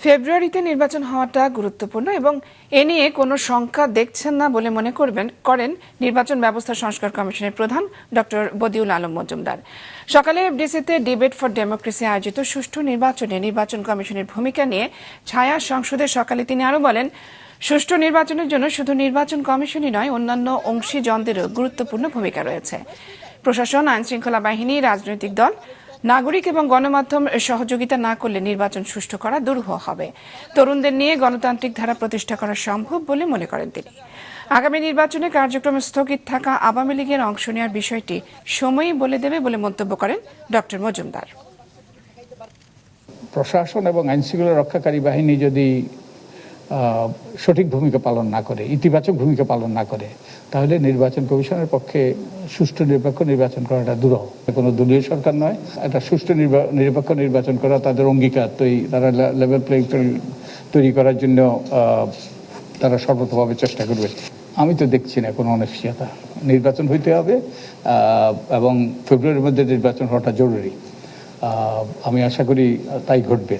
ফেব্রুয়ারিতে নির্বাচন হওয়াটা গুরুত্বপূর্ণ এবং এ নিয়ে কোনো শঙ্কা দেখছেন না বলে মনে করেন নির্বাচন ব্যবস্থা সংস্কার কমিশনের প্রধান ডক্টর বদিউল আলম মজুমদার। সকালে এফডিসিতে ডিবেট ফর ডেমোক্রেসি আয়োজিত সুষ্ঠু নির্বাচনে নির্বাচন কমিশনের ভূমিকা নিয়ে ছায়া সংসদে সকালে তিনি আরও বলেন, সুষ্ঠু নির্বাচনের জন্য শুধু নির্বাচন কমিশনই নয়, অন্যান্য অংশীজনদেরও গুরুত্বপূর্ণ ভূমিকা রয়েছে। প্রশাসন, আইনশৃঙ্খলা বাহিনী, রাজনৈতিক দল, নাগরিক এবং গণমাধ্যম সহযোগিতা না করলে নির্বাচন সুষ্ঠু করা দুরূহ হবে। তরুণদের নিয়ে গণতান্ত্রিক ধারা প্রতিষ্ঠা করা সম্ভব বলে মনে করেন তিনি। আগামী নির্বাচনে কার্যক্রম স্থগিত থাকা আওয়ামী লীগের অংশ নেওয়ার বিষয়টি সময়ই বলে দেবে বলে মন্তব্য করেন ডক্টর মজুমদার। প্রশাসন এবং আইনশৃঙ্খলা রক্ষাকারী বাহিনী যদি সঠিক ভূমিকা পালন না করে, ইতিবাচক ভূমিকা পালন না করে, তাহলে নির্বাচন কমিশনের পক্ষে সুষ্ঠু নিরপেক্ষ নির্বাচন করাটা দুরূহ। কোনো দলীয় সরকার নয়, একটা সুষ্ঠু নিরপেক্ষ নির্বাচন করা তাদের অঙ্গীকার। তারা লেভেল প্লেইং ফিল্ড তৈরি করার জন্য তারা সর্বতভাবে চেষ্টা করবে। আমি তো দেখছি না কোনো অনিশ্চয়তা। নির্বাচন হইতে হবে এবং ফেব্রুয়ারির মধ্যে নির্বাচন হওয়াটা জরুরি। আমি আশা করি তাই ঘটবে।